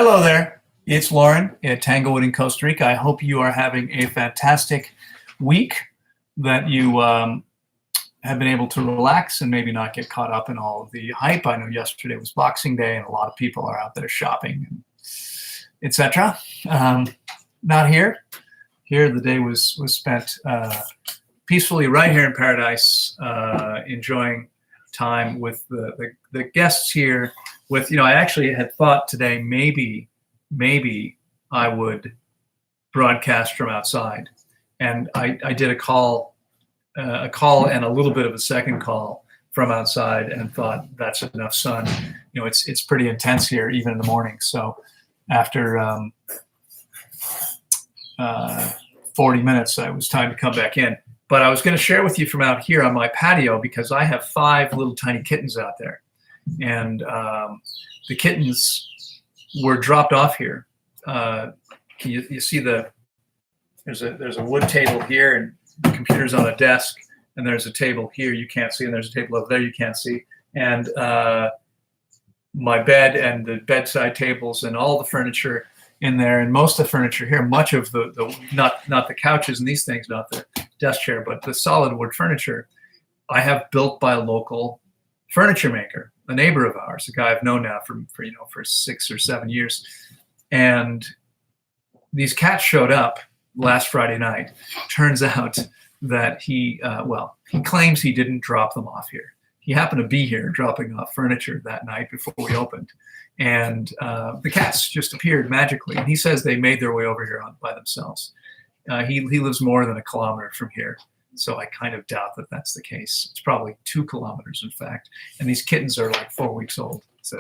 Hello there. It's Loren at Tanglewood in Costa Rica. I hope you are having a fantastic week, that you have been able to relax and maybe not get caught up in all of the hype. I know yesterday was Boxing Day and a lot of people are out there shopping, etc. Not here. Here the day was spent peacefully right here in paradise, enjoying time with the guests here. With, I actually had thought today maybe I would broadcast from outside, and I did a call and a little bit of a second call from outside, and thought that's enough sun. It's pretty intense here even in the morning. So after 40 minutes, it was time to come back in. But I was going to share with you from out here on my patio, because I have 5 little tiny kittens out there. And the kittens were dropped off here. You see there's a wood table here, and the computer's on a desk, and there's a table here you can't see, and there's a table over there you can't see. And my bed and the bedside tables and all the furniture in there, and most of the furniture here, much of the not the couches and these things, not the desk chair, but the solid wood furniture, I have built by a local furniture maker, a neighbor of ours, a guy I've known now for 6 or 7 years. And these cats showed up last Friday night. Turns out that he claims he didn't drop them off here. He happened to be here dropping off furniture that night before we opened. And the cats just appeared magically. And he says they made their way over here by themselves. He lives more than a kilometer from here. So I kind of doubt that that's the case. It's probably 2 kilometers, in fact. And these kittens are like 4 weeks old. So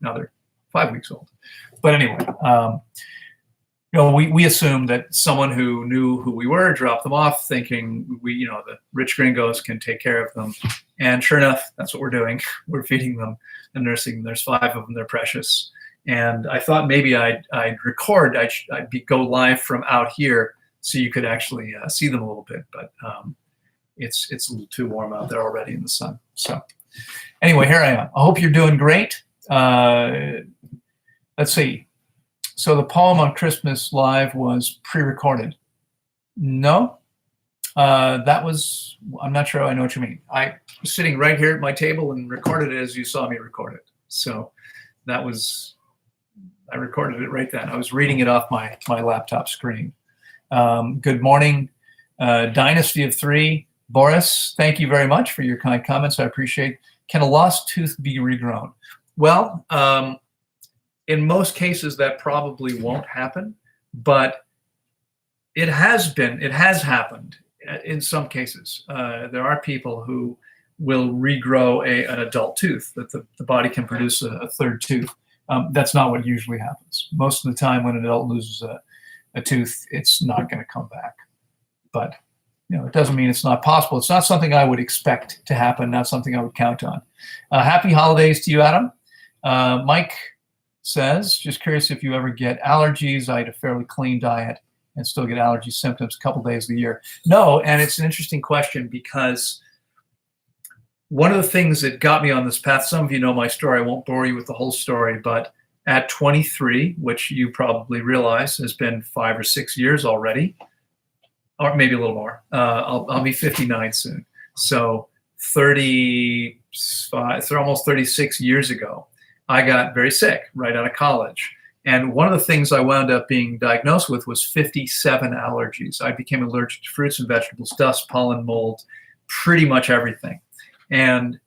now they're 5 weeks old. But anyway, we assumed that someone who knew who we were dropped them off, thinking the rich gringos can take care of them. And sure enough, that's what we're doing. We're feeding them and nursing them. There's 5 of them. They're precious. And I thought maybe I'd record. I'd go live from out here, so you could actually see them a little bit, but it's a little too warm out there already in the sun. So anyway, here I am. I hope you're doing great. Let's see. So the poem on Christmas Live was pre-recorded. No, that was, I'm not sure I know what you mean. I was sitting right here at my table and recorded it as you saw me record it. So I recorded it right then. I was reading it off my laptop screen. Good morning, Dynasty of 3. Boris, thank you very much for your kind comments. I appreciate. Can a lost tooth be regrown? Well, in most cases, that probably won't happen, but it has happened in some cases. There are people who will regrow an adult tooth, that the body can produce a third tooth. That's not what usually happens. Most of the time when an adult loses a tooth, it's not going to come back. But it doesn't mean it's not possible. It's not something I would expect to happen, not something I would count on. Happy holidays to you, Adam. Mike says, just curious if you ever get allergies. I had a fairly clean diet and still get allergy symptoms a couple days of the year. No, and it's an interesting question, because one of the things that got me on this path, some of you know my story, I won't bore you with the whole story, but at 23, which you probably realize has been 5 or 6 years already, or maybe a little more. I'll be 59 soon. So almost 36 years ago, I got very sick right out of college. And one of the things I wound up being diagnosed with was 57 allergies. I became allergic to fruits and vegetables, dust, pollen, mold, pretty much everything. And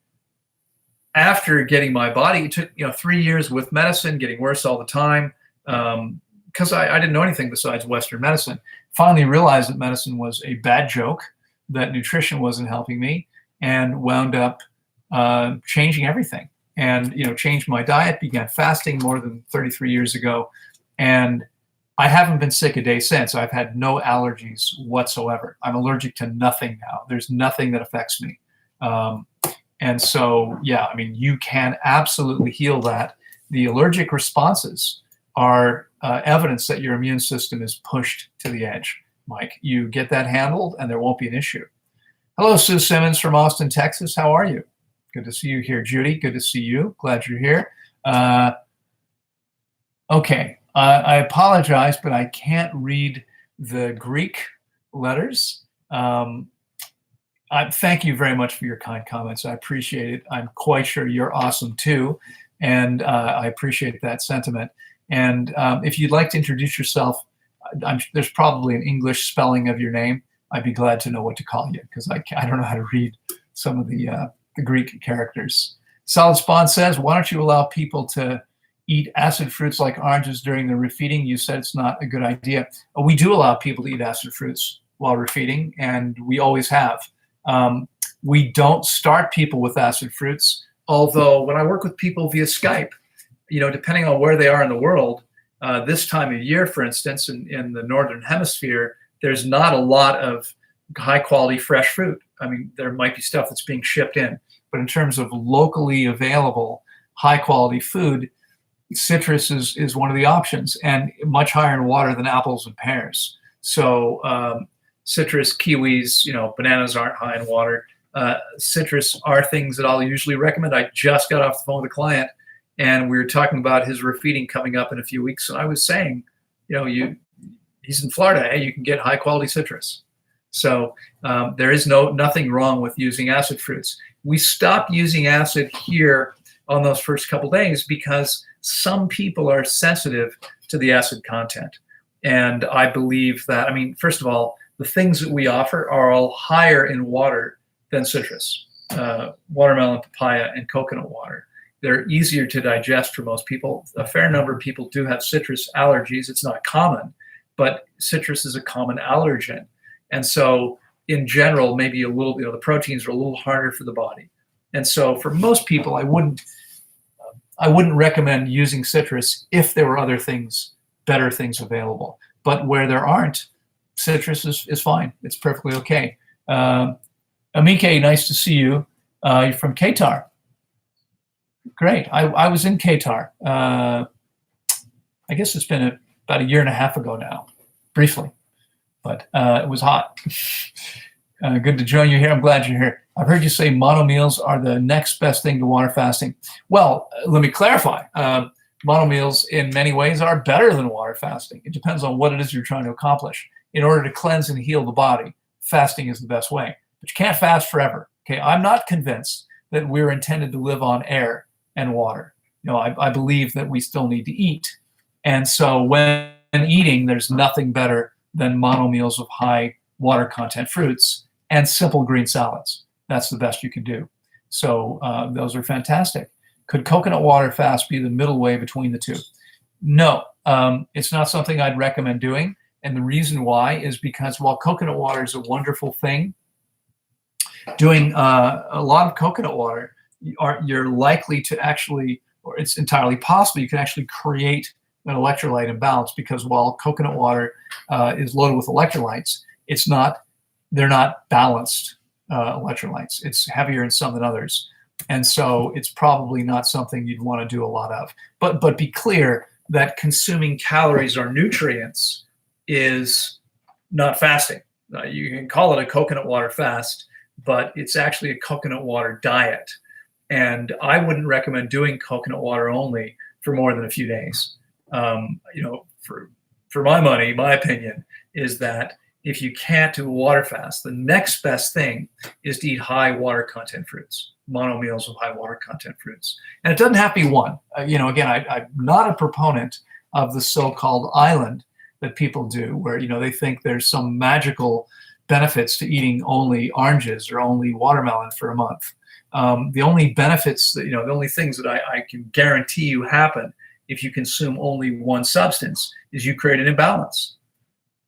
after getting my body, it took 3 years with medicine, getting worse all the time, because I didn't know anything besides Western medicine. Finally realized that medicine was a bad joke, that nutrition wasn't helping me, and wound up changing everything. And changed my diet, began fasting more than 33 years ago, and I haven't been sick a day since. I've had no allergies whatsoever. I'm allergic to nothing now. There's nothing that affects me. And so, yeah, I mean, you can absolutely heal that. The allergic responses are evidence that your immune system is pushed to the edge. Mike, you get that handled and there won't be an issue. Hello, Sue Simmons from Austin, Texas. How are you? Good to see you here. Judy, good to see you. Glad you're here. Okay, I apologize, but I can't read the Greek letters. Thank you very much for your kind comments. I appreciate it. I'm quite sure you're awesome too, and I appreciate that sentiment. And if you'd like to introduce yourself, there's probably an English spelling of your name. I'd be glad to know what to call you because I don't know how to read some of the Greek characters. Solid Spawn says, why don't you allow people to eat acid fruits like oranges during the refeeding? You said it's not a good idea. We do allow people to eat acid fruits while refeeding, and we always have. We don't start people with acid fruits, although when I work with people via Skype, depending on where they are in the world, this time of year, for instance, in the Northern Hemisphere, there's not a lot of high quality fresh fruit. I mean, there might be stuff that's being shipped in, but in terms of locally available high quality food, citrus is one of the options, and much higher in water than apples and pears. So citrus, kiwis, bananas aren't high in water. Citrus are things that I'll usually recommend. I just got off the phone with a client, and we were talking about his refeeding coming up in a few weeks, and I was saying, he's in Florida. Hey, you can get high quality citrus. So there is nothing wrong with using acid fruits. We stopped using acid here on those first couple days because some people are sensitive to the acid content. And I believe that, first of all, the things that we offer are all higher in water than citrus, watermelon, papaya, and coconut water. They're easier to digest for most people. A fair number of people do have citrus allergies. It's not common, but citrus is a common allergen. And so in general, maybe a little, the proteins are a little harder for the body. And so for most people, I wouldn't recommend using citrus if there were other things, better things available. But where there aren't, citrus is fine. It's perfectly okay. Amike, nice to see you. You're from Qatar. Great. I was in Qatar. I guess it's been about a year and a half ago now, briefly. But it was hot. Good to join you here. I'm glad you're here. I've heard you say mono meals are the next best thing to water fasting. Well, let me clarify. Mono meals in many ways are better than water fasting. It depends on what it is you're trying to accomplish. In order to cleanse and heal the body, fasting is the best way. But you can't fast forever. Okay, I'm not convinced that we're intended to live on air and water. I believe that we still need to eat. And so when eating, there's nothing better than mono meals of high water content fruits and simple green salads. That's the best you can do. So those are fantastic. Could coconut water fast be the middle way between the two? No, it's not something I'd recommend doing. And the reason why is because while coconut water is a wonderful thing, doing a lot of coconut water, you're likely to actually, or it's entirely possible, you can actually create an electrolyte imbalance, because while coconut water is loaded with electrolytes, they're not balanced electrolytes. It's heavier in some than others. And so it's probably not something you'd want to do a lot of. But be clear that consuming calories or nutrients is not fasting. You can call it a coconut water fast, but it's actually a coconut water diet. And I wouldn't recommend doing coconut water only for more than a few days. For my money, my opinion is that if you can't do a water fast, the next best thing is to eat high water content fruits, mono meals of high water content fruits. And it doesn't have to be one. Again, I'm not a proponent of the so-called island that people do, where they think there's some magical benefits to eating only oranges or only watermelon for a month. The only benefits, the only things that I can guarantee you happen if you consume only one substance is you create an imbalance.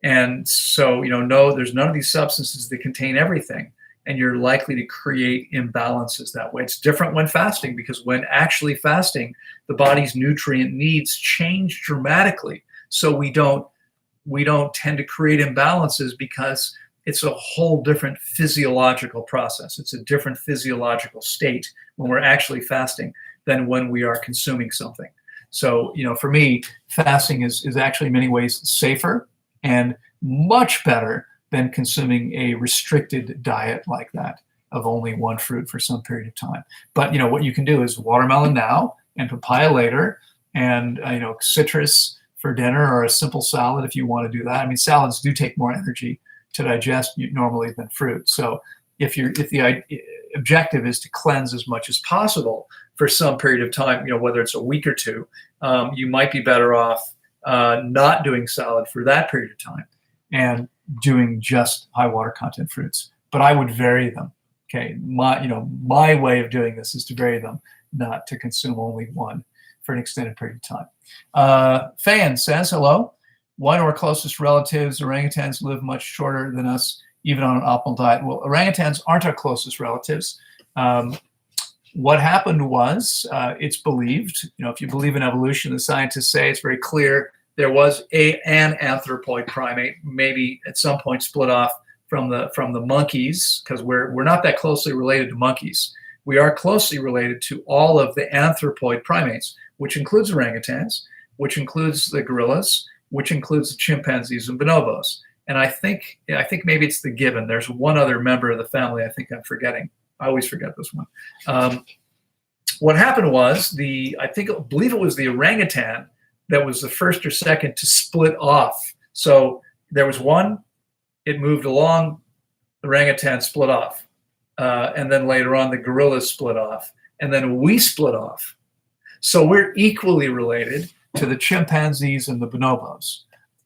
And so, no, there's none of these substances that contain everything, and you're likely to create imbalances that way. It's different when fasting, because when actually fasting, the body's nutrient needs change dramatically. So we don't tend to create imbalances because it's a whole different physiological process. It's a different physiological state when we're actually fasting than when we are consuming something. So, for me, fasting is actually in many ways safer and much better than consuming a restricted diet like that of only one fruit for some period of time. But what you can do is watermelon now and papaya later, and citrus for dinner, or a simple salad if you want to do that. I mean, salads do take more energy to digest normally than fruit. So if the objective is to cleanse as much as possible for some period of time, whether it's a week or two, you might be better off not doing salad for that period of time and doing just high water content fruits. But I would vary them. Okay, my way of doing this is to vary them, not to consume only one for an extended period of time. Fayan says, hello. Why do our closest relatives, orangutans, live much shorter than us, even on an optimal diet? Well, orangutans aren't our closest relatives. What happened was, it's believed, if you believe in evolution, the scientists say it's very clear there was an anthropoid primate, maybe at some point split off from the monkeys, because we're not that closely related to monkeys. We are closely related to all of the anthropoid primates, which includes orangutans, which includes the gorillas, which includes the chimpanzees and bonobos. And I think maybe it's the gibbon. There's one other member of the family I think I'm forgetting. I always forget this one. What happened was I believe it was the orangutan that was the first or second to split off. So there was one, it moved along, the orangutan split off. And then later on, the gorillas split off. And then we split off. So we're equally related to the chimpanzees and the bonobos.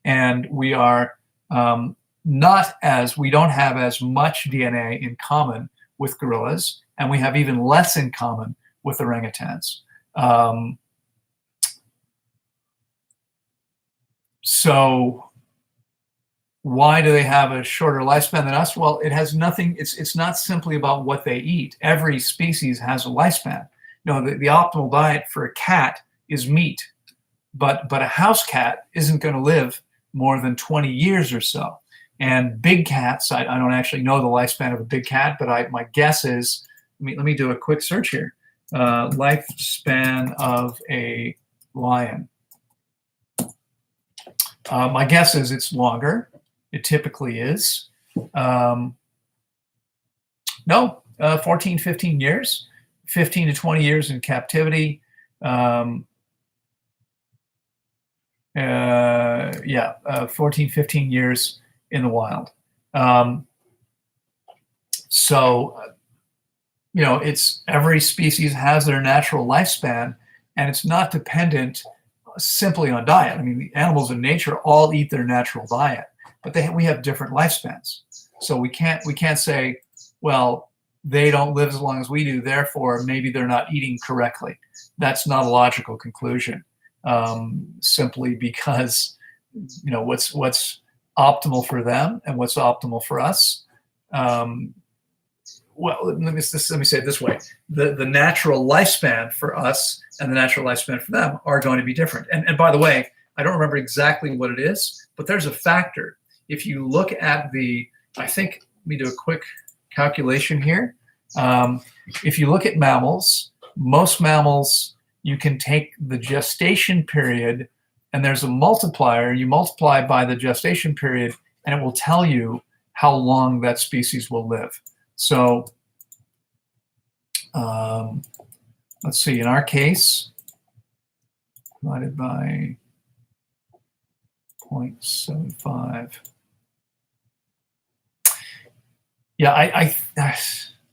And we are we don't have as much DNA in common with gorillas, and we have even less in common with orangutans. So why do they have a shorter lifespan than us? Well, it has nothing, it's not simply about what they eat. Every species has a lifespan. The optimal diet for a cat is meat, but a house cat isn't going to live more than 20 years or so. And big cats, I don't actually know the lifespan of a big cat, but my guess is, let me do a quick search here. Lifespan of a lion. My guess is it's longer. It typically is. 14, 15 years, 15 to 20 years in captivity. 14, 15 years in the wild. It's every species has their natural lifespan, and it's not dependent simply on diet. I mean, the animals in nature all eat their natural diet, but we have different lifespans. So we can't say, well, they don't live as long as we do, therefore maybe they're not eating correctly. That's not a logical conclusion. Simply because what's optimal for them and what's optimal for us. Well, let me say it this way: the natural lifespan for us and the natural lifespan for them are going to be different. And by the way, I don't remember exactly what it is, but there's a factor. If you look at let me do a quick calculation here. If you look at mammals, most mammals, you can take the gestation period, and there's a multiplier. You multiply by the gestation period, and it will tell you how long that species will live. So let's see, in our case, divided by 0.75. Yeah,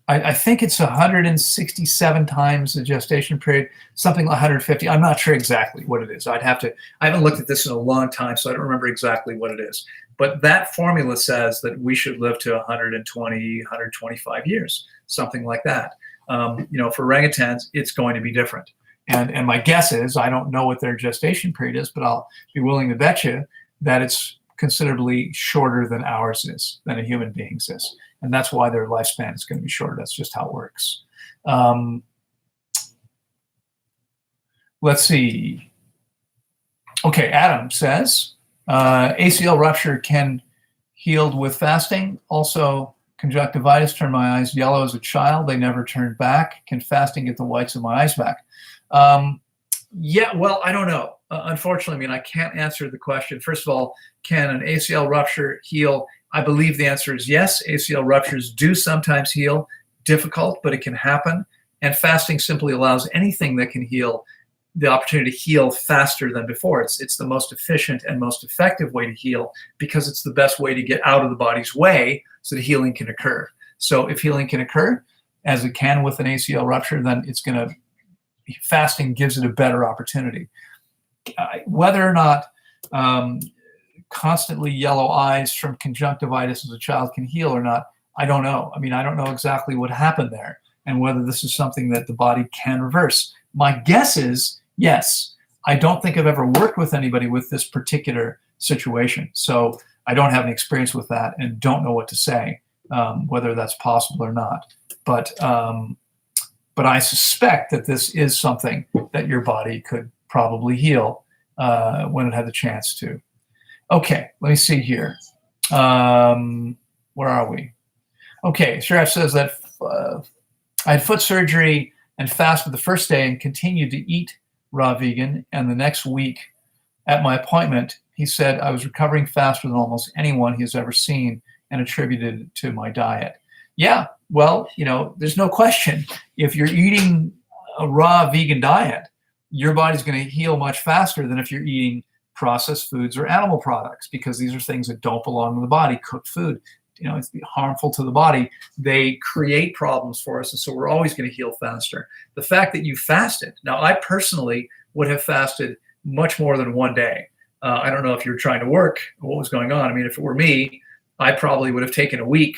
I think it's 167 times the gestation period, something like 150. I'm not sure exactly what it is. I haven't looked at this in a long time, so I don't remember exactly what it is. But that formula says that we should live to 120, 125 years, something like that. For orangutans, it's going to be different. And my guess is, I don't know what their gestation period is, but I'll be willing to bet you that it's considerably shorter than ours is, than a human being's is. And that's why their lifespan is going to be shorter. That's just how it works. Let's see. Okay, Adam says, ACL rupture can healed with fasting. Also, conjunctivitis turned my eyes yellow as a child. They never turned back. Can fasting get the whites of my eyes back? Yeah, well, I don't know. Unfortunately, I can't answer the question. First of all, can an ACL rupture heal? I believe the answer is yes. ACL ruptures do sometimes heal. Difficult, but it can happen. And fasting simply allows anything that can heal the opportunity to heal faster than before. It's the most efficient and most effective way to heal because it's the best way to get out of the body's way so that healing can occur. So if healing can occur, as it can with an ACL rupture, then fasting gives it a better opportunity. Whether or not constantly yellow eyes from conjunctivitis as a child can heal or not, I don't know. I mean, I don't know exactly what happened there and whether this is something that the body can reverse. My guess is yes. I don't think I've ever worked with anybody with this particular situation. So I don't have any experience with that and don't know what to say, whether that's possible or not. But I suspect that this is something that your body could probably heal when it had the chance to. Okay, let me see here. Where are we? Okay, Sharaf says that I had foot surgery and fasted the first day and continued to eat raw vegan. And the next week at my appointment, he said I was recovering faster than almost anyone he has ever seen and attributed it to my diet. Yeah, well, there's no question. If you're eating a raw vegan diet, your body's going to heal much faster than if you're eating processed foods or animal products, because these are things that don't belong to the body. Cooked food, it's harmful to the body. They create problems for us, and so we're always going to heal faster. The fact that you fasted, now I personally would have fasted much more than one day. I don't know if you're trying to work or what was going on. I mean, if it were me, I probably would have taken a week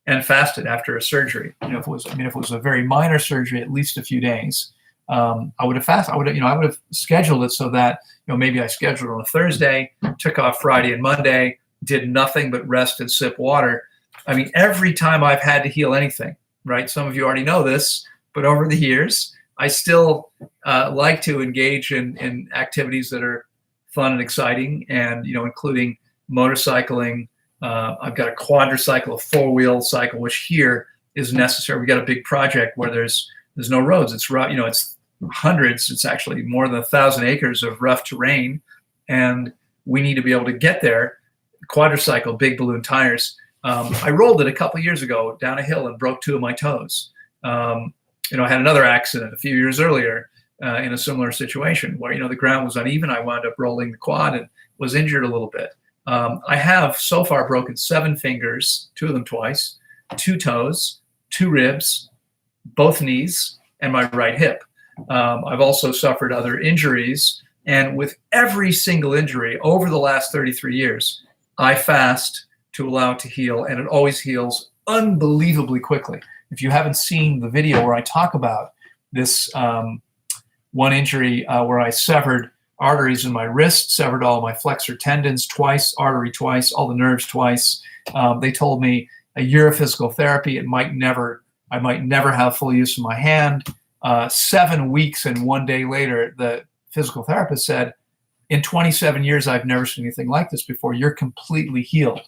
and fasted after a surgery. If it was a very minor surgery, at least a few days. I would have fasted. I would have scheduled it so that maybe I scheduled on a Thursday, took off Friday and Monday, did nothing but rest and sip water. I mean, every time I've had to heal anything, right? Some of you already know this, but over the years, I still like to engage in activities that are fun and exciting, and including motorcycling. I've got a quadricycle, a four-wheel cycle, which here is necessary. We got a big project where there's no roads. It's rough, it's hundreds. It's actually more than 1,000 acres of rough terrain, and we need to be able to get there. Quadricycle, big balloon tires. I rolled it a couple of years ago down a hill and broke 2 of my toes. I had another accident a few years earlier in a similar situation where the ground was uneven. I wound up rolling the quad and was injured a little bit. I have so far broken 7 fingers, 2 of them twice, 2 toes, 2 ribs, both knees, and my right hip. I've also suffered other injuries, and with every single injury over the last 33 years, I fast to allow it to heal, and it always heals unbelievably quickly. If you haven't seen the video where I talk about this one injury where I severed arteries in my wrist, severed all my flexor tendons twice, artery twice, all the nerves twice. They told me a year of physical therapy, I might never have full use of my hand. 7 weeks and 1 day later, the physical therapist said, in 27 years, I've never seen anything like this before. You're completely healed.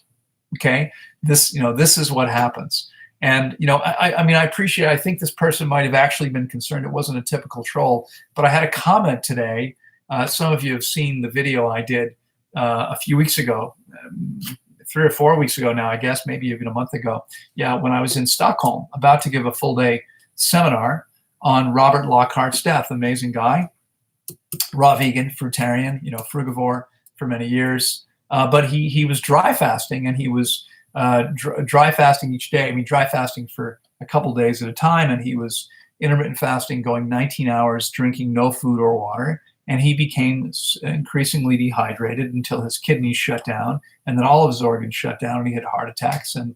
Okay. This is what happens. And, I appreciate, I think this person might have actually been concerned it wasn't a typical troll, but I had a comment today. Some of you have seen the video I did a few weeks ago, 3 or 4 weeks ago now, I guess, maybe even a month ago. Yeah, when I was in Stockholm, about to give a full day seminar on Robert Lockhart's death. Amazing guy, raw vegan, fruitarian, frugivore for many years. But he was dry fasting, and he was dry fasting each day. I mean, dry fasting for a couple days at a time, and he was intermittent fasting, going 19 hours, drinking no food or water. And he became increasingly dehydrated until his kidneys shut down, and then all of his organs shut down, and he had heart attacks, and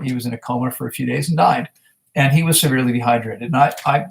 he was in a coma for a few days and died. And he was severely dehydrated. And I've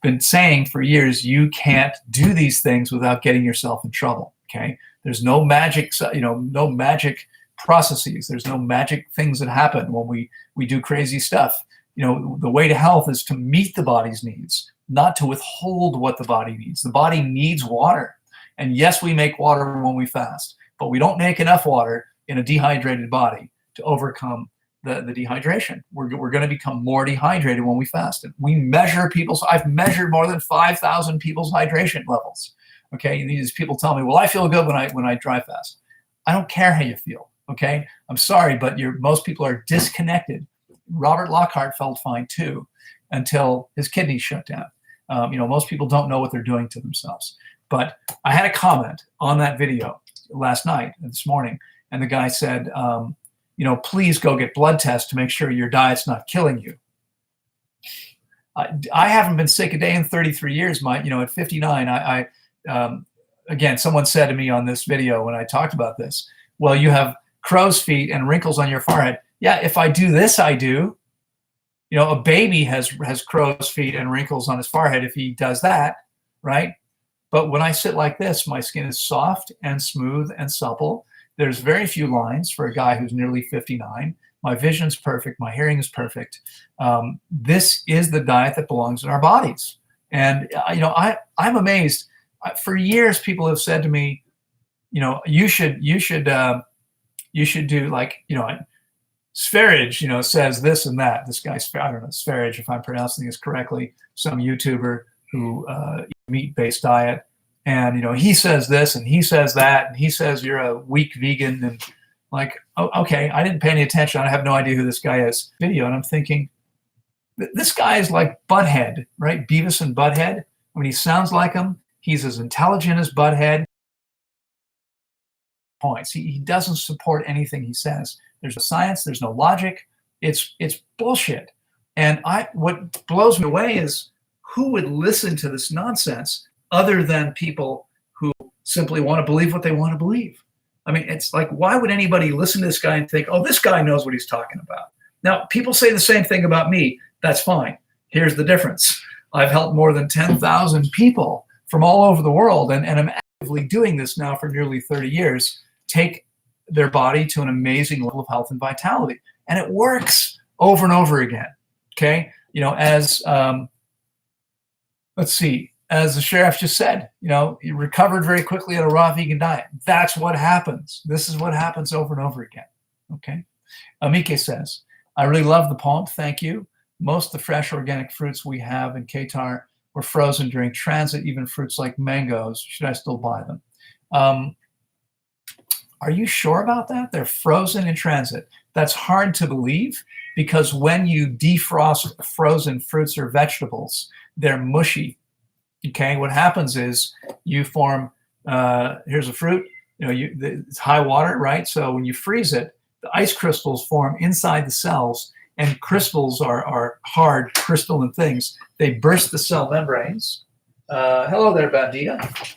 been saying for years, you can't do these things without getting yourself in trouble. Okay, there's no magic, no magic processes. There's no magic things that happen when we do crazy stuff. The way to health is to meet the body's needs, not to withhold what the body needs. The body needs water. And yes, we make water when we fast, but we don't make enough water in a dehydrated body to overcome the dehydration. We're going to become more dehydrated when we fast. And we measure I've measured more than 5,000 people's hydration levels. Okay, these people tell me, well, I feel good when I dry fast. I don't care how you feel. Okay, I'm sorry, but most people are disconnected. Robert Lockhart felt fine too, until his kidneys shut down. Most people don't know what they're doing to themselves. But I had a comment on that video last night and this morning, and the guy said, please go get blood tests to make sure your diet's not killing you. I haven't been sick a day in 33 years. At 59, again, someone said to me on this video when I talked about this, well, you have crow's feet and wrinkles on your forehead. Yeah, if I do this, I do. A baby has crow's feet and wrinkles on his forehead if he does that, right? But when I sit like this, my skin is soft and smooth and supple. There's very few lines for a guy who's nearly 59. My vision's perfect. My hearing is perfect. This is the diet that belongs in our bodies. And, I'm amazed. For years, people have said to me, you should do Sverige, says this and that. This guy, I don't know, Sverige, if I'm pronouncing this correctly, some YouTuber who meat-based diet. And, he says this and he says that, and he says you're a weak vegan. And okay, I didn't pay any attention. I have no idea who this guy is. Video, and I'm thinking, this guy is like Butthead, right? Beavis and Butthead. He sounds like him. He's as intelligent as Butthead. Points. He doesn't support anything he says. There's no science. There's no logic. It's bullshit. And what blows me away is who would listen to this nonsense other than people who simply want to believe what they want to believe. It's like, why would anybody listen to this guy and think, oh, this guy knows what he's talking about? Now, people say the same thing about me. That's fine. Here's the difference. I've helped more than 10,000 people from all over the world, and I'm actively doing this now for nearly 30 years, take their body to an amazing level of health and vitality. And it works over and over again. Okay? As the sheriff just said, he recovered very quickly on a raw vegan diet. That's what happens. This is what happens over and over again. Okay? Amike says, I really love the poem. Thank you. Most of the fresh organic fruits we have in Qatar were frozen during transit, even fruits like mangoes. Should I still buy them? Are you sure about that? They're frozen in transit. That's hard to believe because when you defrost frozen fruits or vegetables, they're mushy. Okay, what happens is you form, here's a fruit, it's high water, right? So when you freeze it, the ice crystals form inside the cells, and crystals are hard crystalline things. They burst the cell membranes. Hello there, Bandita.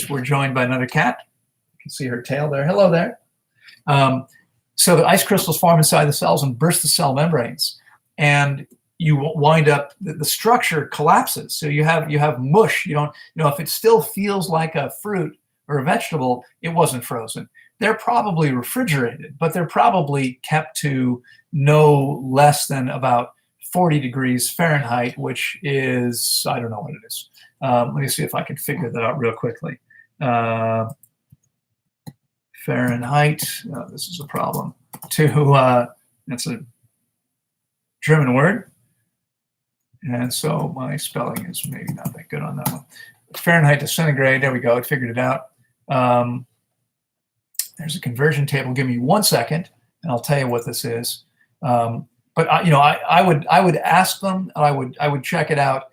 We're joined by another cat. You can see her tail there. Hello there. So the ice crystals form inside the cells and burst the cell membranes. And you wind up, the structure collapses. So you have mush. You don't, if it still feels like a fruit or a vegetable, it wasn't frozen. They're probably refrigerated, but they're probably kept to no less than about 40 degrees Fahrenheit, which is, I don't know what it is. Let me see if I can figure that out real quickly. Fahrenheit, this is a problem. That's a German word. And so my spelling is maybe not that good on that one. Fahrenheit to centigrade, there we go, I figured it out. There's a conversion table. Give me 1 second, and I'll tell you what this is. But I would ask them, and I would check it out.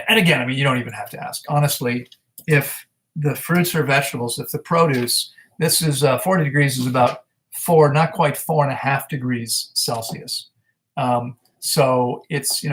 And again, you don't even have to ask. Honestly, if the fruits or vegetables, if the produce, this is 40 degrees is about not quite 4.5 degrees Celsius. So it's,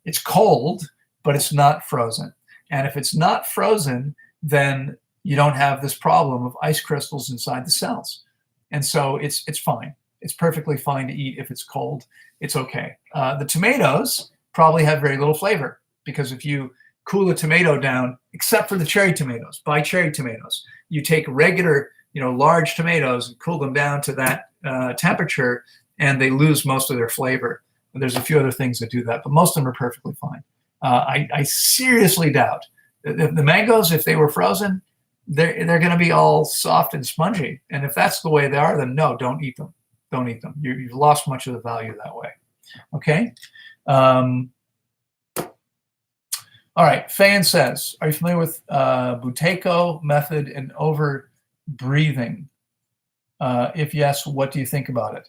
it's cold, but it's not frozen. And if it's not frozen, then you don't have this problem of ice crystals inside the cells. And so it's fine. It's perfectly fine to eat if it's cold. It's okay. The tomatoes probably have very little flavor because if you cool a tomato down, except for the cherry tomatoes, buy cherry tomatoes. You take regular, large tomatoes and cool them down to that temperature, and they lose most of their flavor. And there's a few other things that do that, but most of them are perfectly fine. I seriously doubt the mangoes, if they were frozen, they're going to be all soft and spongy. And if that's the way they are, then no, don't eat them. Don't eat them. You've lost much of the value that way. Okay. All right. Fayan says, are you familiar with Buteyko method and over breathing? If yes, what do you think about it?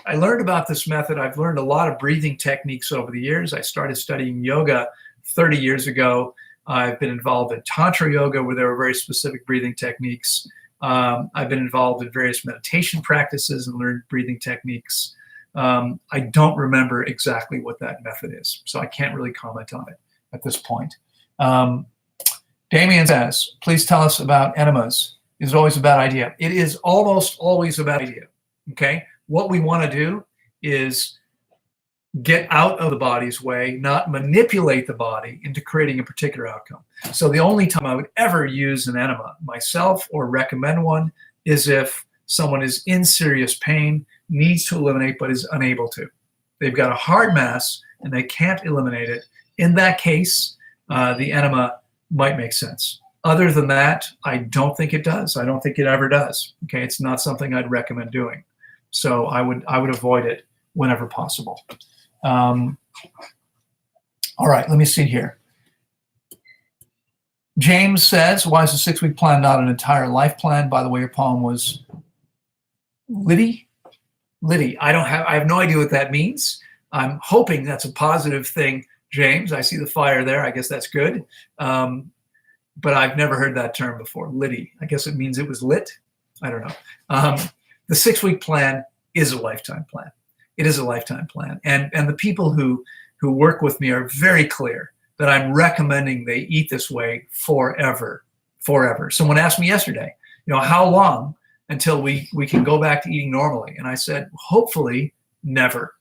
I learned about this method. I've learned a lot of breathing techniques over the years. I started studying yoga 30 years ago. I've been involved in Tantra yoga, where there were very specific breathing techniques. I've been involved in various meditation practices and learned breathing techniques. I don't remember exactly what that method is, so I can't really comment on it at this point. Damien says, please tell us about enemas. Is it always a bad idea? It is almost always a bad idea, okay? What we want to do is get out of the body's way, not manipulate the body into creating a particular outcome. So the only time I would ever use an enema myself or recommend one is if someone is in serious pain, needs to eliminate, but is unable to. They've got a hard mass and they can't eliminate it. In that case, the enema might make sense. Other than that, I don't think it does. I don't think it ever does. Okay, it's not something I'd recommend doing. So I would avoid it whenever possible. All right, let me see here. James says, why is a 6-week plan not an entire life plan? By the way, your poem was Liddy. I have no idea what that means. I'm hoping that's a positive thing, James. I see the fire there. I guess that's good. But I've never heard that term before. Liddy. I guess it means it was lit. I don't know. The 6-week plan is a lifetime plan. It is a lifetime plan. And the people who work with me are very clear that I'm recommending they eat this way forever. Someone asked me yesterday, how long until we can go back to eating normally? And I said, hopefully never.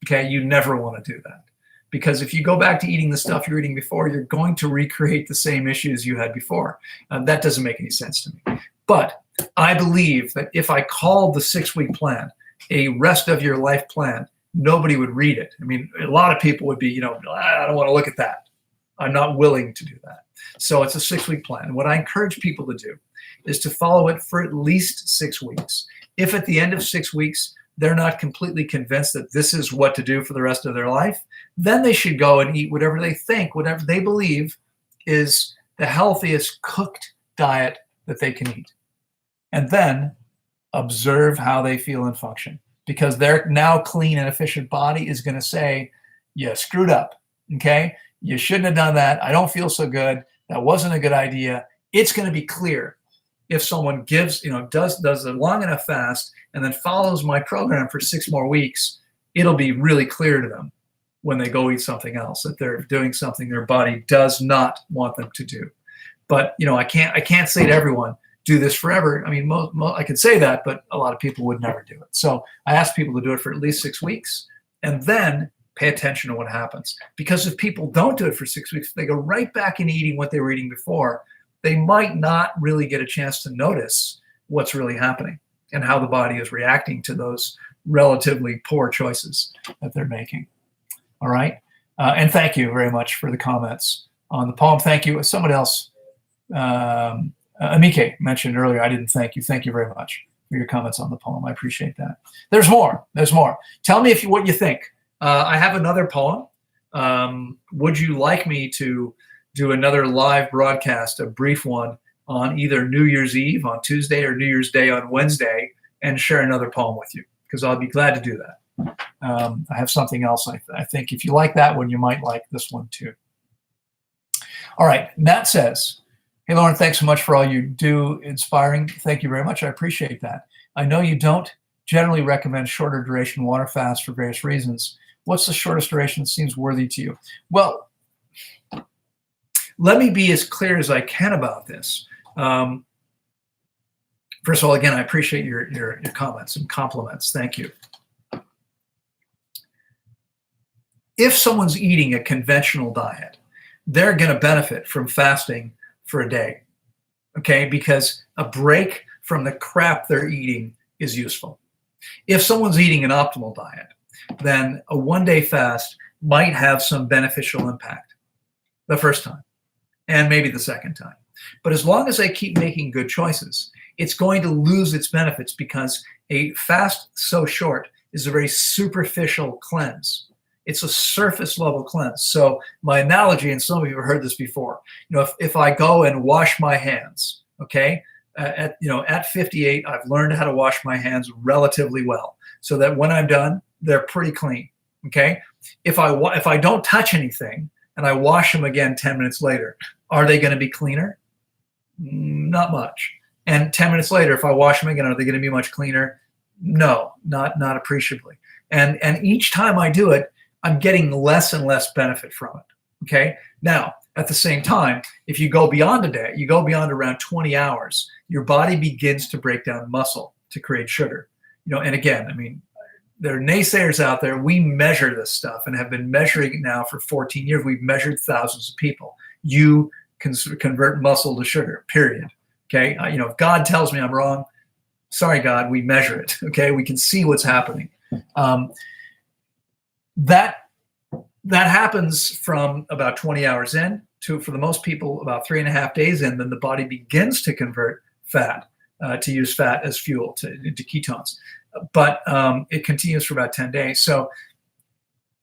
Okay, you never want to do that. Because if you go back to eating the stuff you were eating before, you're going to recreate the same issues you had before. That doesn't make any sense to me. But I believe that if I called the 6-week plan a rest of your life plan, nobody would read it. I mean, a lot of people would be, I don't want to look at that. I'm not willing to do that. So it's a 6-week plan. And what I encourage people to do is to follow it for at least 6 weeks. If at the end of 6 weeks, they're not completely convinced that this is what to do for the rest of their life, then they should go and eat whatever they think, whatever they believe is the healthiest cooked diet that they can eat. And then observe how they feel and function, because their now clean and efficient body is going to say, you screwed up. Okay. You shouldn't have done that. I don't feel so good. That wasn't a good idea. It's going to be clear if someone gives, does a long enough fast and then follows my program for 6 more weeks. It'll be really clear to them when they go eat something else that they're doing something their body does not want them to do. But I can't say to everyone, do this forever. I mean, I could say that, but a lot of people would never do it. So I ask people to do it for at least 6 weeks and then pay attention to what happens. Because if people don't do it for 6 weeks, they go right back into eating what they were eating before, they might not really get a chance to notice what's really happening and how the body is reacting to those relatively poor choices that they're making. All right. And thank you very much for the comments on the poem. Thank you. Someone else, Amike mentioned earlier, I didn't thank you. Thank you very much for your comments on the poem. I appreciate that. There's more. Tell me what you think. I have another poem. Would you like me to do another live broadcast, a brief one, on either New Year's Eve on Tuesday or New Year's Day on Wednesday, and share another poem with you? Because I'll be glad to do that. I have something else. I think if you like that one, you might like this one too. All right. Matt says, hey, Loren, thanks so much for all you do. Inspiring. Thank you very much. I appreciate that. I know you don't generally recommend shorter duration water fasts for various reasons. What's the shortest duration that seems worthy to you? Well, let me be as clear as I can about this. First of all, again, I appreciate your comments and compliments. Thank you. If someone's eating a conventional diet, they're going to benefit from fasting for a day, okay? Because a break from the crap they're eating is useful. If someone's eating an optimal diet, then a one-day fast might have some beneficial impact the first time and maybe the second time. But as long as they keep making good choices, it's going to lose its benefits because a fast so short is a very superficial cleanse. It's a surface level cleanse. So my analogy, and some of you have heard this before, if I go and wash my hands, okay, at 58, I've learned how to wash my hands relatively well, so that when I'm done, they're pretty clean. Okay, if I don't touch anything, and I wash them again 10 minutes later, are they going to be cleaner? Not much. And 10 minutes later, if I wash them again, are they going to be much cleaner? No, not appreciably. And each time I do it, I'm getting less and less benefit from it. Okay. Now, at the same time, if you go beyond a day, you go beyond around 20 hours, your body begins to break down muscle to create sugar. And again, I mean, there are naysayers out there. We measure this stuff and have been measuring it now for 14 years. We've measured thousands of people. You can convert muscle to sugar, period. Okay. If God tells me I'm wrong, sorry, God, we measure it. Okay. We can see what's happening. That happens from about 20 hours in to, for the most people, about 3.5 days in. Then the body begins to convert fat, to use fat as fuel into ketones. But it continues for about 10 days. So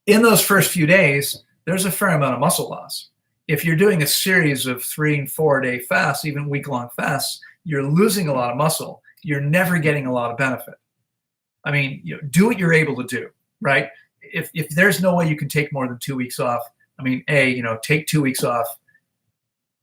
in those first few days, there's a fair amount of muscle loss. If you're doing a series of 3 and 4 day fasts, even week-long fasts, you're losing a lot of muscle. You're never getting a lot of benefit. I mean, do what you're able to do, right? If there's no way you can take more than 2 weeks off, I mean, take 2 weeks off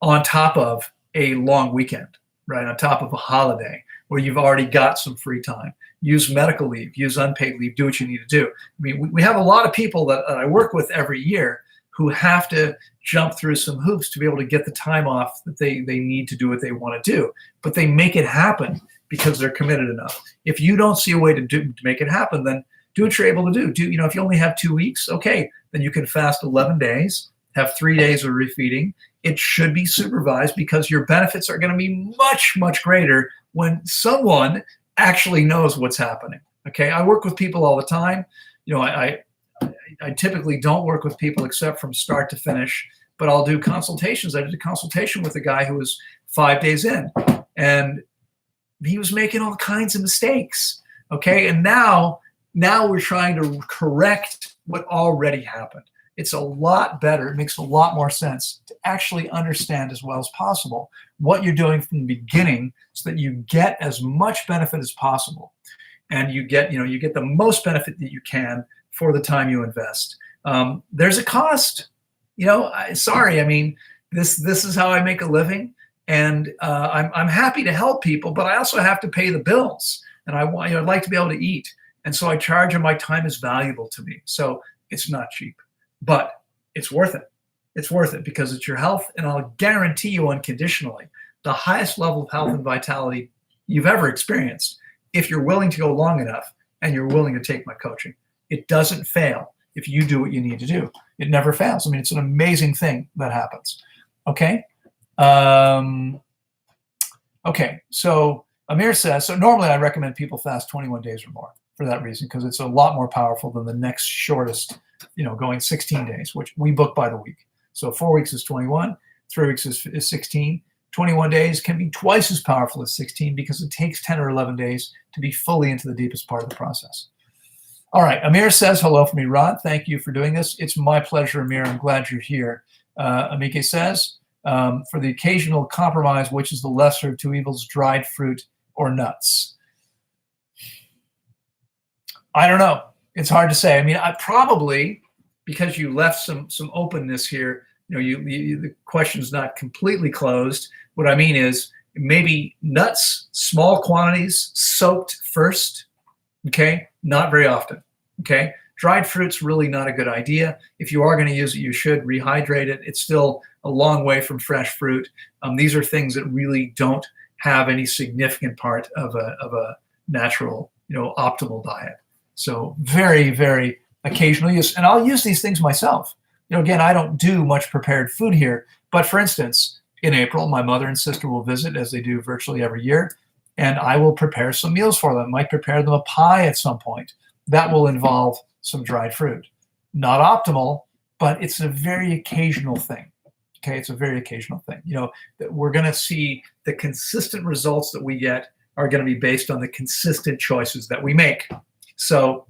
on top of a long weekend, right? On top of a holiday where you've already got some free time. Use medical leave, use unpaid leave, do what you need to do. I mean, we have a lot of people that I work with every year who have to jump through some hoops to be able to get the time off that they need to do what they want to do. But they make it happen because they're committed enough. If you don't see a way to make it happen, then do what you're able to do. If you only have 2 weeks, okay, then you can fast 11 days, have 3 days of refeeding. It should be supervised because your benefits are going to be much, much greater when someone actually knows what's happening. Okay, I work with people all the time. I typically don't work with people except from start to finish, but I'll do consultations. I did a consultation with a guy who was 5 days in, and he was making all kinds of mistakes. Okay, and now we're trying to correct what already happened. It's a lot better. It makes a lot more sense to actually understand as well as possible what you're doing from the beginning so that you get as much benefit as possible. And you get the most benefit that you can for the time you invest. There's a cost. Sorry. I mean, this is how I make a living, and I'm happy to help people, but I also have to pay the bills, and I'd like to be able to eat, and so I charge, and my time is valuable to me. So it's not cheap, but it's worth it. It's worth it because it's your health, and I'll guarantee you unconditionally the highest level of health and vitality you've ever experienced if you're willing to go long enough and you're willing to take my coaching. It doesn't fail if you do what you need to do. It never fails. I mean, it's an amazing thing that happens. Okay. Okay. So Amir says, so normally I recommend people fast 21 days or more for that reason, because it's a lot more powerful than the next shortest, going 16 days, which we book by the week. So 4 weeks is 21, 3 weeks is 16. 21 days can be twice as powerful as 16 because it takes 10 or 11 days to be fully into the deepest part of the process. All right. Amir says, hello from Iran. Thank you for doing this. It's my pleasure, Amir. I'm glad you're here. Amike says, for the occasional compromise, which is the lesser of two evils, dried fruit or nuts? I don't know. It's hard to say. I mean, I probably, because you left some openness here, the question's not completely closed. What I mean is maybe nuts, small quantities, soaked first. Okay, not very often. Okay, dried fruit's really not a good idea. If you are going to use it, you should rehydrate it. It's still a long way from fresh fruit. These are things that really don't have any significant part of a natural, optimal diet. So very, very occasional use, and I'll use these things myself. Again, I don't do much prepared food here, but for instance, in April, my mother and sister will visit, as they do virtually every year, and I will prepare some meals for them. I might prepare them a pie at some point. That will involve some dried fruit. Not optimal, but it's a very occasional thing. Okay, it's a very occasional thing. That we're going to see the consistent results that we get are going to be based on the consistent choices that we make. So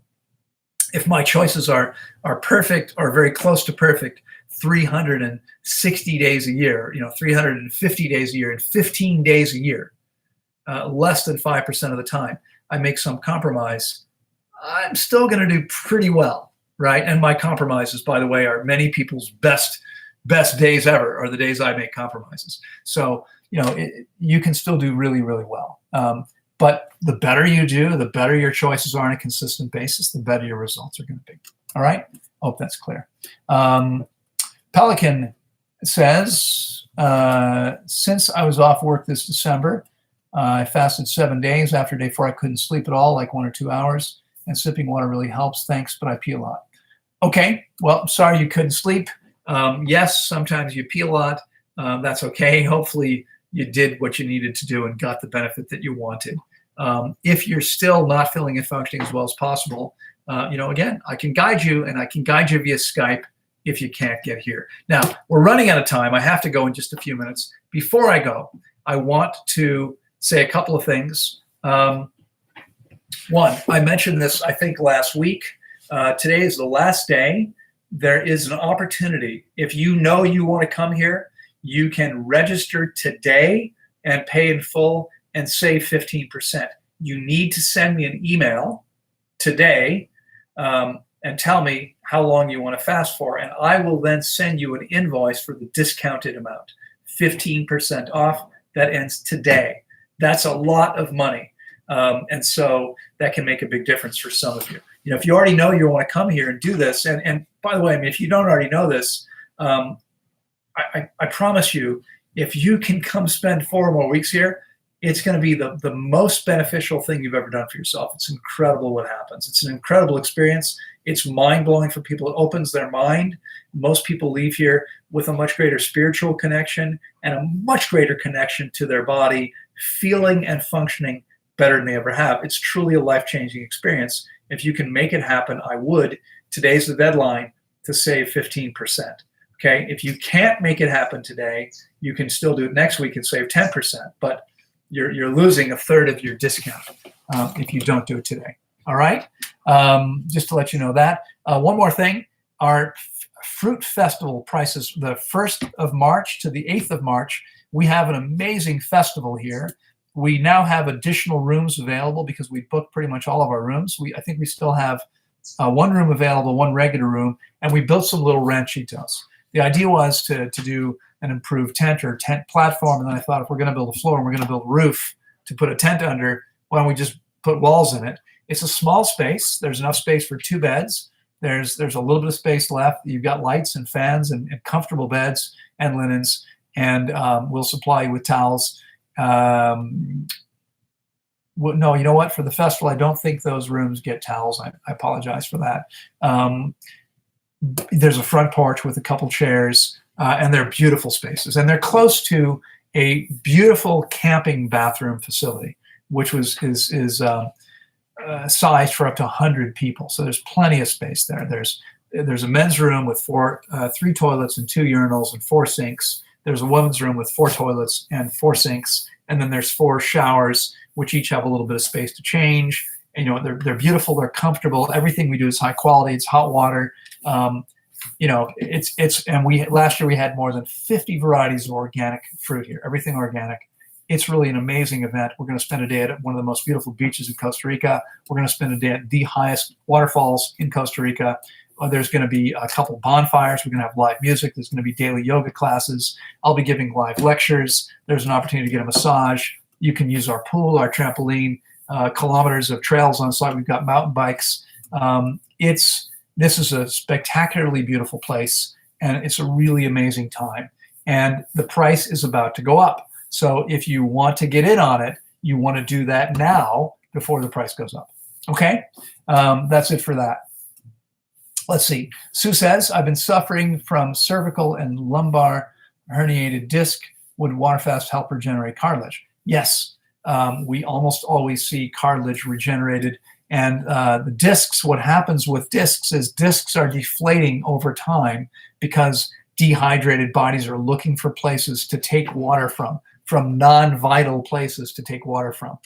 if my choices are perfect or very close to perfect 360 days a year, 350 days a year, and 15 days a year, less than 5% of the time, I make some compromise, I'm still going to do pretty well, right? And my compromises, by the way, are many people's best best days ever are the days I make compromises. So, you can still do really, really well. But the better you do, the better your choices are on a consistent basis, the better your results are going to be. All right? Hope that's clear. Pelican says, since I was off work this December, I fasted 7 days. After day 4, I couldn't sleep at all, like 1 or 2 hours. And sipping water really helps. Thanks, but I pee a lot. Okay, well, sorry you couldn't sleep. Yes, sometimes you pee a lot. That's okay. Hopefully you did what you needed to do and got the benefit that you wanted. If you're still not feeling and functioning as well as possible, again, I can guide you, and I can guide you via Skype if you can't get here. Now, we're running out of time. I have to go in just a few minutes. Before I go, I want to say a couple of things. One, I mentioned this, I think, last week. Today is the last day. There is an opportunity. If you know you want to come here, you can register today and pay in full and save 15%. You need to send me an email today and tell me how long you want to fast for, and I will then send you an invoice for the discounted amount, 15% off. That ends today. That's a lot of money, and so that can make a big difference for some of you. If you already know you want to come here and do this, and by the way, if you don't already know this, I promise you, if you can come spend 4 more weeks here, it's going to be the most beneficial thing you've ever done for yourself. It's incredible what happens. It's an incredible experience. It's mind-blowing for people. It opens their mind. Most people leave here with a much greater spiritual connection and a much greater connection to their body, feeling and functioning better than they ever have. It's truly a life-changing experience. If you can make it happen, I would. Today's the deadline to save 15%. Okay, if you can't make it happen today, you can still do it next week and save 10%, but you're losing a third of your discount if you don't do it today. All right, just to let you know that. One more thing, our Fruit Festival prices, the 1st of March to the 8th of March, we have an amazing festival here. We now have additional rooms available because we booked pretty much all of our rooms. I think we still have 1 room available, 1 regular room, and we built some little ranchitos. The idea was to do an improved tent or tent platform, and then I thought, if we're going to build a floor and we're going to build a roof to put a tent under, why don't we just put walls in it? It's a small space. There's enough space for 2 beds. There's a little bit of space left. You've got lights and fans and comfortable beds and linens, and we'll supply you with towels. No, you know what? For the festival, I don't think those rooms get towels. I apologize for that. There's a front porch with a couple chairs, and they're beautiful spaces. And they're close to a beautiful camping bathroom facility, which is sized for up to 100 people. So there's plenty of space there. There's a men's room with 3 toilets and 2 urinals and 4 sinks. There's a women's room with 4 toilets and 4 sinks. And then there's 4 showers, which each have a little bit of space to change. And, they're beautiful, they're comfortable. Everything we do is high quality. It's hot water. And last year we had more than 50 varieties of organic fruit here, everything organic. It's really an amazing event. We're going to spend a day at one of the most beautiful beaches in Costa Rica. We're going to spend a day at the highest waterfalls in Costa Rica. There's going to be a couple bonfires. We're going to have live music. There's going to be daily yoga classes. I'll be giving live lectures. There's an opportunity to get a massage. You can use our pool, our trampoline, kilometers of trails on site. We've got mountain bikes. This is a spectacularly beautiful place, and it's a really amazing time. And the price is about to go up. So if you want to get in on it, you want to do that now before the price goes up. Okay? That's it for that. Let's see. Sue says, I've been suffering from cervical and lumbar herniated disc. Would water fast help regenerate cartilage? Yes. We almost always see cartilage regenerated. And the discs, what happens with discs is discs are deflating over time because dehydrated bodies are looking for places to take water from non-vital places to take water from.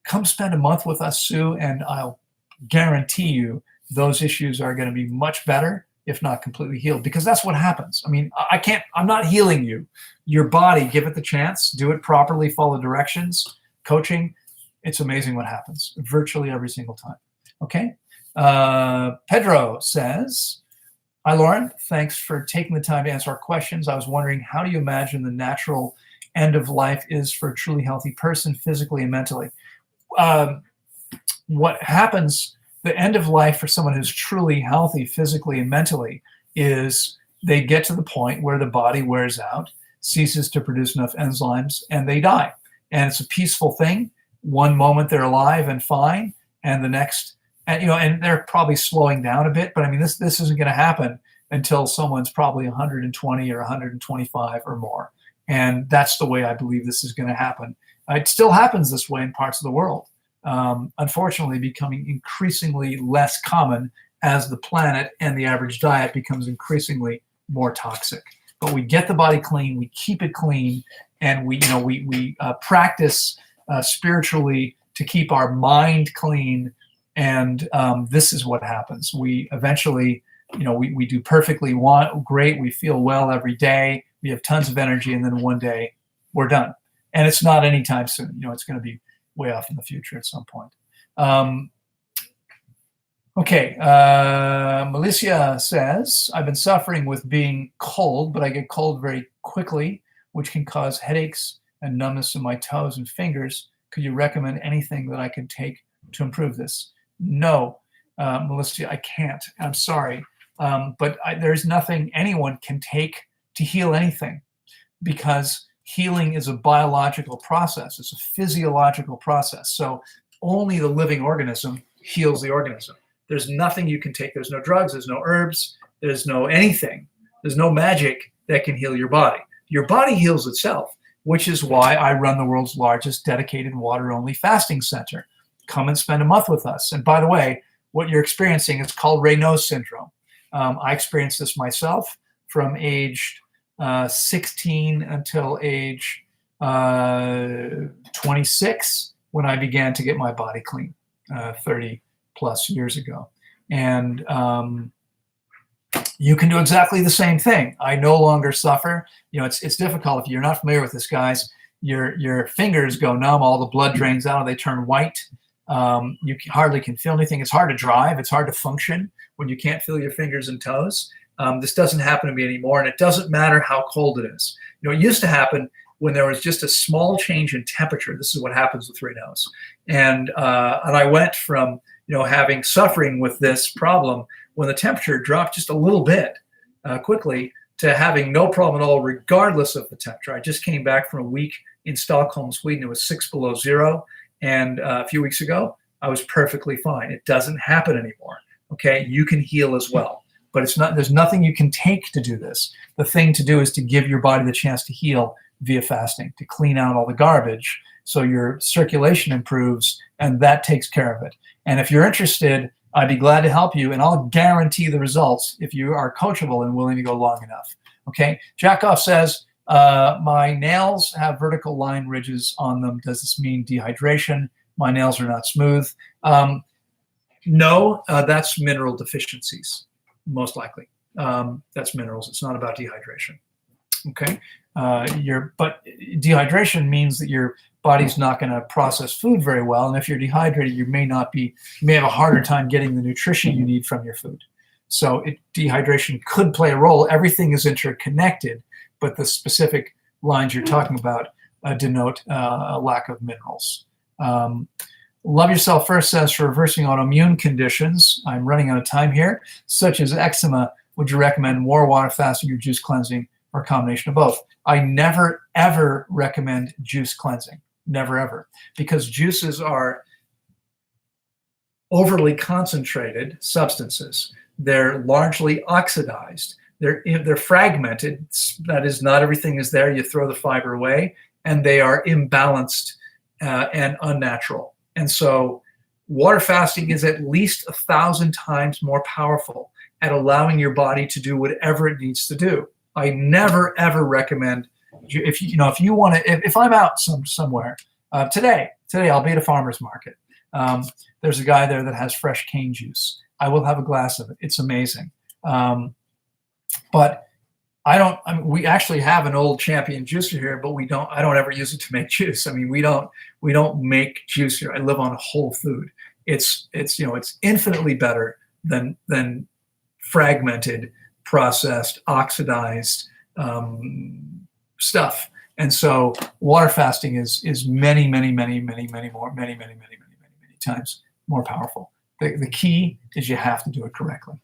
Come spend a month with us, Sue, and I'll guarantee you those issues are going to be much better, if not completely healed, because that's what happens. I mean, I'm not healing you. Your body, give it the chance, do it properly, follow directions, coaching. It's amazing what happens virtually every single time. Okay. Pedro says, Hi, Loren. Thanks for taking the time to answer our questions. I was wondering, how do you imagine the natural end of life is for a truly healthy person, physically and mentally? Um, what happens, the end of life for someone who's truly healthy physically and mentally, is they get to the point where the body wears out, ceases to produce enough enzymes, and they die. And it's a peaceful thing. One moment they're alive and fine, and the next, and they're probably slowing down a bit. But I mean, this isn't going to happen until someone's probably 120 or 125 or more. And that's the way I believe this is going to happen. It still happens this way in parts of the world. Unfortunately, becoming increasingly less common as the planet and the average diet becomes increasingly more toxic. But we get the body clean, we keep it clean, and we practice spiritually to keep our mind clean. And this is what happens. We eventually, we do perfectly great. We feel well every day. We have tons of energy, and then one day we're done. And it's not anytime soon. It's going to be way off in the future at some point. Okay, Melissa says, I've been suffering with being cold, but I get cold very quickly, which can cause headaches and numbness in my toes and fingers. Could you recommend anything that I can take to improve this? No, Melissa, I can't. I'm sorry. But there's nothing anyone can take to heal anything, because healing is a biological process. It's a physiological process. So only the living organism heals the organism. There's nothing you can take. There's no drugs. There's no herbs. There's no anything. There's no magic that can heal your body. Your body heals itself, which is why I run the world's largest dedicated water-only fasting center. Come and spend a month with us. And by the way, what you're experiencing is called Raynaud's syndrome. I experienced this myself from age 16 until age 26, when I began to get my body clean 30 plus years ago. And you can do exactly the same thing. I no longer suffer. It's difficult. If you're not familiar with this, guys, your fingers go numb, all the blood drains out, they turn white. You hardly can feel anything. It's hard to drive. It's hard to function when you can't feel your fingers and toes. This doesn't happen to me anymore, and it doesn't matter how cold it is. It used to happen when there was just a small change in temperature. This is what happens with Raynaud's. And I went from having suffering with this problem when the temperature dropped just a little bit quickly, to having no problem at all regardless of the temperature. I just came back from a week in Stockholm, Sweden. It was 6 below zero. And a few weeks ago, I was perfectly fine. It doesn't happen anymore. Okay, you can heal as well. But there's nothing you can take to do this. The thing to do is to give your body the chance to heal via fasting, to clean out all the garbage so your circulation improves, and that takes care of it. And if you're interested, I'd be glad to help you, and I'll guarantee the results if you are coachable and willing to go long enough. Okay, Jackoff says, my nails have vertical line ridges on them. Does this mean dehydration? My nails are not smooth. No, that's mineral deficiencies, most likely. That's minerals. It's not about dehydration. Okay, but dehydration means that your body's not going to process food very well, and if you're dehydrated, you may have a harder time getting the nutrition you need from your food. So dehydration could play a role. Everything is interconnected, but the specific lines you're talking about denote a lack of minerals. Love Yourself First says, for reversing autoimmune conditions, I'm running out of time here, such as eczema, would you recommend more water fasting or juice cleansing, or a combination of both? I never, ever recommend juice cleansing. Never, ever. Because juices are overly concentrated substances. They're largely oxidized. They're fragmented. That is, not everything is there. You throw the fiber away, and they are imbalanced and unnatural. And so water fasting is at least 1,000 times more powerful at allowing your body to do whatever it needs to do. I never, ever recommend, if you want to, if I'm out somewhere, today I'll be at a farmer's market. There's a guy there that has fresh cane juice. I will have a glass of it. It's amazing. But we actually have an old Champion juicer here, but I don't ever use it to make juice. I mean, we don't make juice here. I live on whole food. It's infinitely better than fragmented processed, oxidized stuff. And so water fasting is many times more powerful. The key is you have to do it correctly.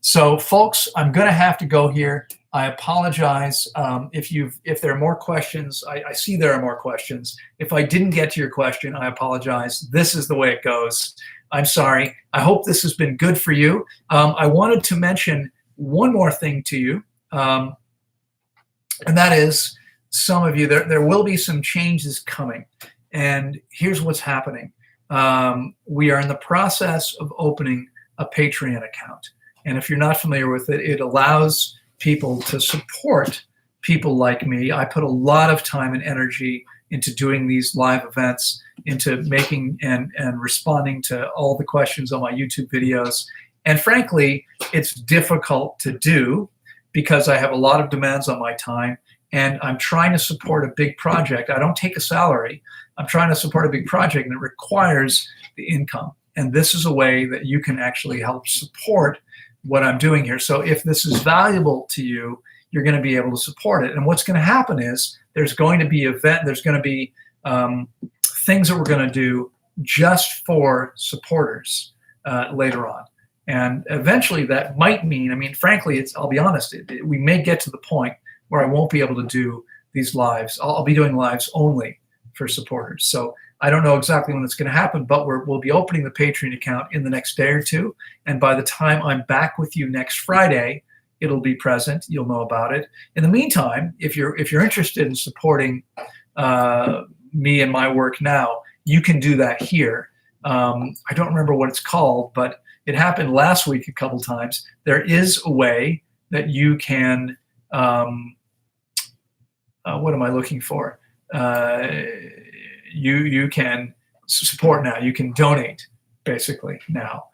So folks, I'm going to have to go here. I apologize if there are more questions. I see there are more questions. If I didn't get to your question, I apologize. This is the way it goes. I'm sorry. I hope this has been good for you. I wanted to mention one more thing to you, and that is some of you, there will be some changes coming. And here's what's happening. We are in the process of opening a Patreon account. And if you're not familiar with it, it allows people to support people like me. I put a lot of time and energy into doing these live events, into making and responding to all the questions on my YouTube videos. And frankly, it's difficult to do because I have a lot of demands on my time, and I'm trying to support a big project. I don't take a salary. I'm trying to support a big project, and it requires the income. And this is a way that you can actually help support what I'm doing here. So if this is valuable to you, you're going to be able to support it. And what's going to happen is there's going to be there's going to be things that we're going to do just for supporters later on. And eventually that might mean, I mean, frankly, I'll be honest, we may get to the point where I won't be able to do these lives. I'll be doing lives only for supporters. So I don't know exactly when it's going to happen, but we'll be opening the Patreon account in the next day or two. And by the time I'm back with you next Friday, it'll be present. You'll know about it. In the meantime, if you're interested in supporting me and my work now, you can do that here. I don't remember what it's called, but it happened last week a couple times. There is a way that you can, what am I looking for? You can support now. You can donate basically now,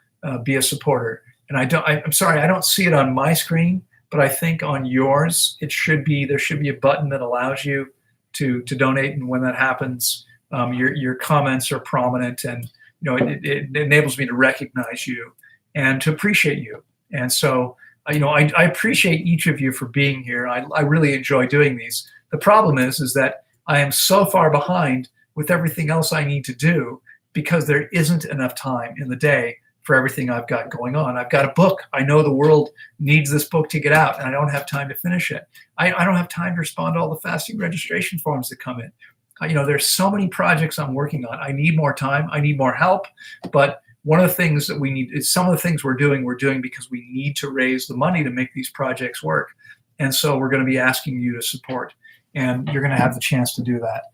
be a supporter. And I'm sorry, I don't see it on my screen, but I think on yours, there should be a button that allows you to donate. And when that happens, your comments are prominent, and it enables me to recognize you and to appreciate you. And so, I appreciate each of you for being here. I really enjoy doing these. The problem is that I am so far behind with everything else I need to do because there isn't enough time in the day for everything I've got going on. I've got a book. I know the world needs this book to get out, and I don't have time to finish it. I don't have time to respond to all the fasting registration forms that come in. There's so many projects I'm working on. I need more time. I need more help. But one of the things that we need is some of the things we're doing because we need to raise the money to make these projects work. And so we're going to be asking you to support, and you're going to have the chance to do that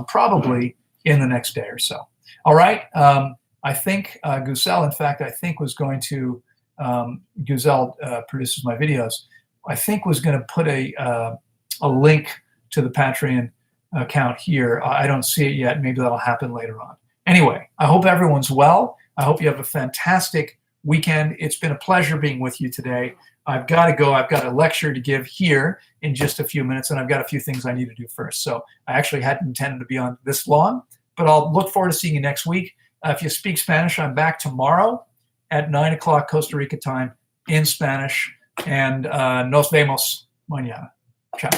probably in the next day or so. All right. I think Gusel, in fact, was going to, Gusel produces my videos, I think was going to put a link to the Patreon account here. I don't see it yet. Maybe that'll happen later on. Anyway, I hope everyone's well. I hope you have a fantastic weekend. It's been a pleasure being with you today. I've got to go. I've got a lecture to give here in just a few minutes, and I've got a few things I need to do first. So I actually hadn't intended to be on this long, but I'll look forward to seeing you next week. If you speak Spanish, I'm back tomorrow at 9 o'clock Costa Rica time in Spanish. And nos vemos mañana. Ciao.